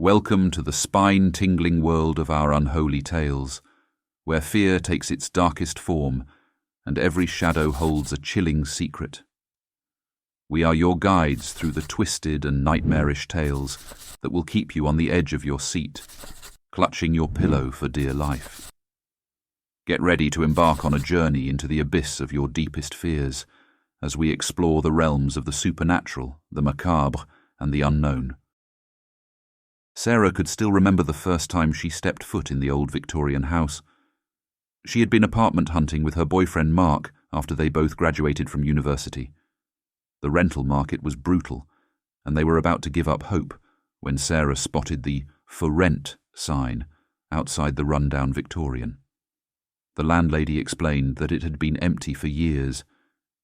Welcome to the spine-tingling world of our unholy tales, where fear takes its darkest form and every shadow holds a chilling secret. We are your guides through the twisted and nightmarish tales that will keep you on the edge of your seat, clutching your pillow for dear life. Get ready to embark on a journey into the abyss of your deepest fears as we explore the realms of the supernatural, the macabre, and the unknown. Sarah could still remember the first time she stepped foot in the Old Victorian house. She had been apartment hunting with her boyfriend Mark after they both graduated from university. The rental market was brutal, and they were about to give up hope when Sarah spotted the "For Rent" sign outside the rundown Victorian. The landlady explained that it had been empty for years,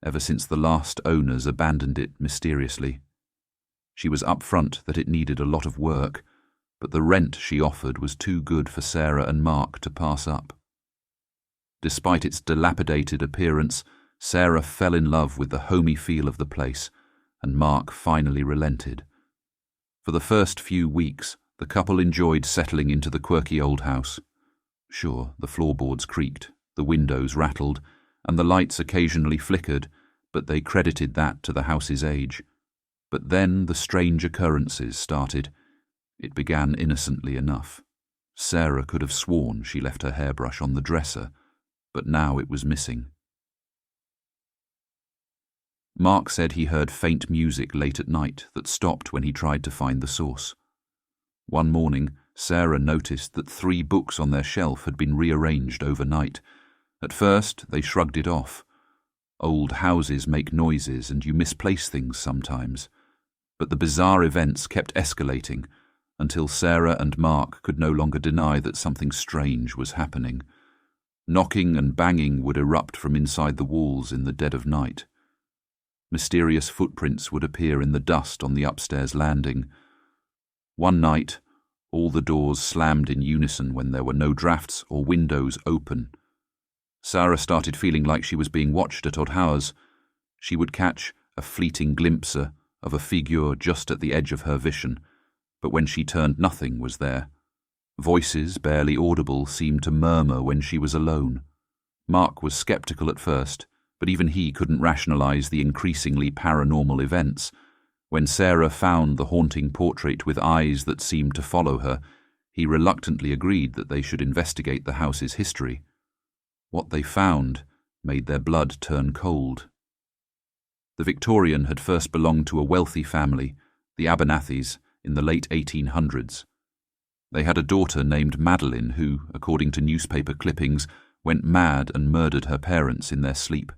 ever since the last owners abandoned it mysteriously. She was upfront that it needed a lot of work, but the rent she offered was too good for Sarah and Mark to pass up. Despite its dilapidated appearance, Sarah fell in love with the homey feel of the place, and Mark finally relented. For the first few weeks, the couple enjoyed settling into the quirky old house. Sure, the floorboards creaked, the windows rattled, and the lights occasionally flickered, but they credited that to the house's age. But then the strange occurrences started. It began innocently enough. Sarah could have sworn she left her hairbrush on the dresser, but now it was missing. Mark said he heard faint music late at night that stopped when he tried to find the source. One morning, Sarah noticed that 3 books on their shelf had been rearranged overnight. At first, they shrugged it off. Old houses make noises and you misplace things sometimes. But the bizarre events kept escalating until Sarah and Mark could no longer deny that something strange was happening. Knocking and banging would erupt from inside the walls in the dead of night. Mysterious footprints would appear in the dust on the upstairs landing. One night, all the doors slammed in unison when there were no drafts or windows open. Sarah started feeling like she was being watched at odd hours. She would catch a fleeting glimpse of a figure just at the edge of her vision, but when she turned, nothing was there. Voices, barely audible, seemed to murmur when she was alone. Mark was skeptical at first, but even he couldn't rationalize the increasingly paranormal events. When Sarah found the haunting portrait with eyes that seemed to follow her, he reluctantly agreed that they should investigate the house's history. What they found made their blood turn cold. The Victorian had first belonged to a wealthy family, the Abernathys, in the late 1800s. They had a daughter named Madeline who, according to newspaper clippings, went mad and murdered her parents in their sleep.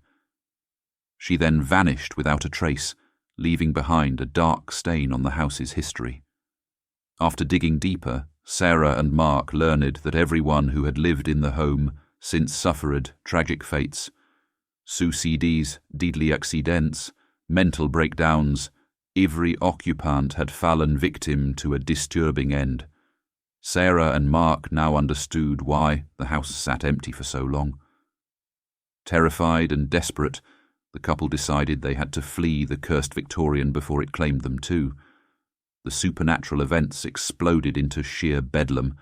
She then vanished without a trace, leaving behind a dark stain on the house's history. After digging deeper, Sarah and Mark learned that everyone who had lived in the home since suffered tragic fates. Suicides, deadly accidents, mental breakdowns. Every occupant had fallen victim to a disturbing end. Sarah and Mark now understood why the house sat empty for so long. Terrified and desperate, the couple decided they had to flee the cursed Victorian before it claimed them too. The supernatural events exploded into sheer bedlam,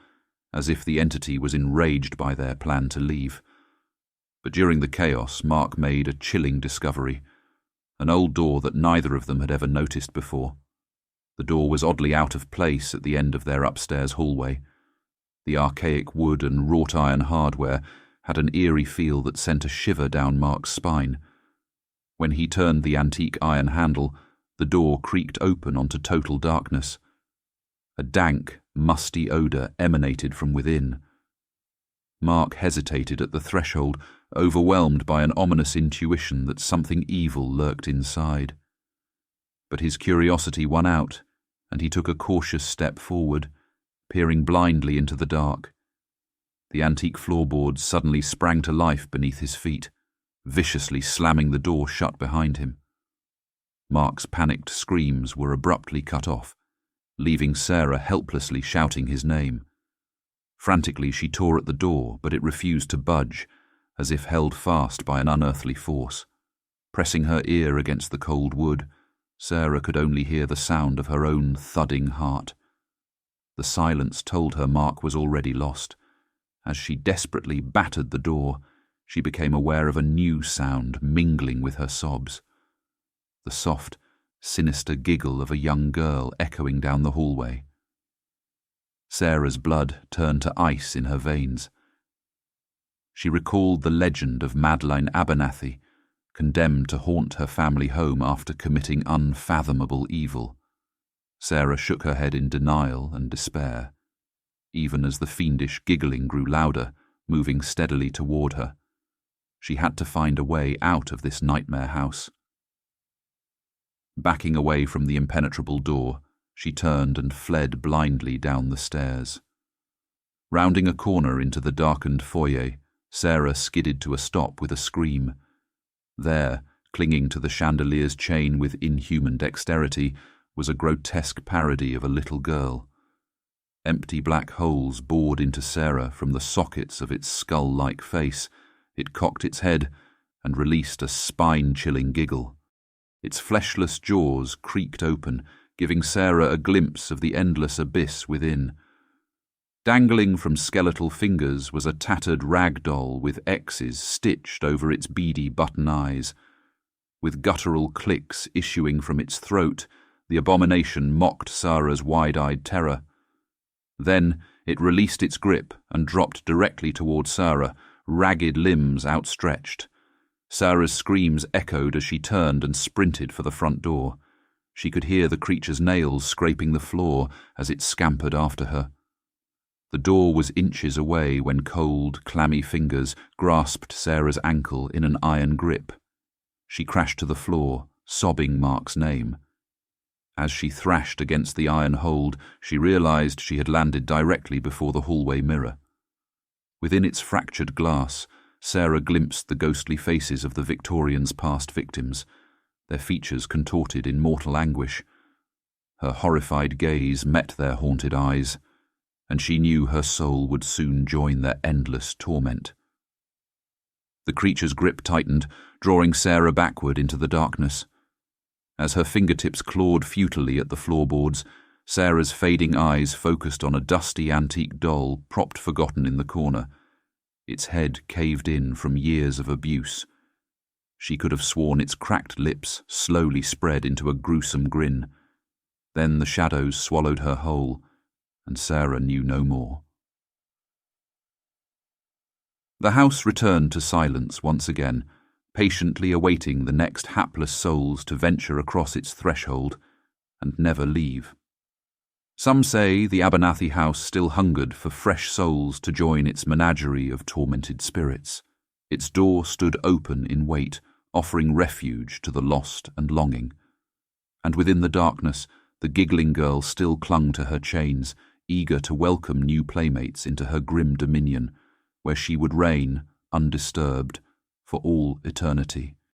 as if the entity was enraged by their plan to leave. But during the chaos, Mark made a chilling discovery, an old door that neither of them had ever noticed before. The door was oddly out of place at the end of their upstairs hallway. The archaic wood and wrought iron hardware had an eerie feel that sent a shiver down Mark's spine. When he turned the antique iron handle, the door creaked open onto total darkness. A dank, musty odour emanated from within. Mark hesitated at the threshold, overwhelmed by an ominous intuition that something evil lurked inside. But his curiosity won out, and he took a cautious step forward, peering blindly into the dark. The antique floorboards suddenly sprang to life beneath his feet, viciously slamming the door shut behind him. Mark's panicked screams were abruptly cut off, leaving Sarah helplessly shouting his name. Frantically she tore at the door, but it refused to budge, as if held fast by an unearthly force. Pressing her ear against the cold wood, Sarah could only hear the sound of her own thudding heart. The silence told her Mark was already lost. As she desperately battered the door, she became aware of a new sound mingling with her sobs. The soft, sinister giggle of a young girl echoing down the hallway. Sarah's blood turned to ice in her veins. She recalled the legend of Madeline Abernathy, condemned to haunt her family home after committing unfathomable evil. Sarah shook her head in denial and despair, even as the fiendish giggling grew louder, moving steadily toward her. She had to find a way out of this nightmare house. Backing away from the impenetrable door, she turned and fled blindly down the stairs. Rounding a corner into the darkened foyer, Sarah skidded to a stop with a scream. There, clinging to the chandelier's chain with inhuman dexterity, was a grotesque parody of a little girl. Empty black holes bored into Sarah from the sockets of its skull-like face. It cocked its head and released a spine-chilling giggle. Its fleshless jaws creaked open, giving Sarah a glimpse of the endless abyss within. Dangling from skeletal fingers was a tattered rag doll with X's stitched over its beady button eyes. With guttural clicks issuing from its throat, the abomination mocked Sarah's wide-eyed terror. Then it released its grip and dropped directly toward Sarah, ragged limbs outstretched. Sarah's screams echoed as she turned and sprinted for the front door. She could hear the creature's nails scraping the floor as it scampered after her. The door was inches away when cold, clammy fingers grasped Sarah's ankle in an iron grip. She crashed to the floor, sobbing Mark's name. As she thrashed against the iron hold, she realized she had landed directly before the hallway mirror. Within its fractured glass, Sarah glimpsed the ghostly faces of the Victorians' past victims, their features contorted in mortal anguish. Her horrified gaze met their haunted eyes, and she knew her soul would soon join their endless torment. The creature's grip tightened, drawing Sarah backward into the darkness. As her fingertips clawed futilely at the floorboards, Sarah's fading eyes focused on a dusty antique doll propped forgotten in the corner, its head caved in from years of abuse. She could have sworn its cracked lips slowly spread into a gruesome grin. Then the shadows swallowed her whole, and Sarah knew no more. The house returned to silence once again, patiently awaiting the next hapless souls to venture across its threshold and never leave. Some say the Abernathy house still hungered for fresh souls to join its menagerie of tormented spirits. Its door stood open in wait, offering refuge to the lost and longing. And within the darkness, the giggling girl still clung to her chains, eager to welcome new playmates into her grim dominion, where she would reign, undisturbed, for all eternity.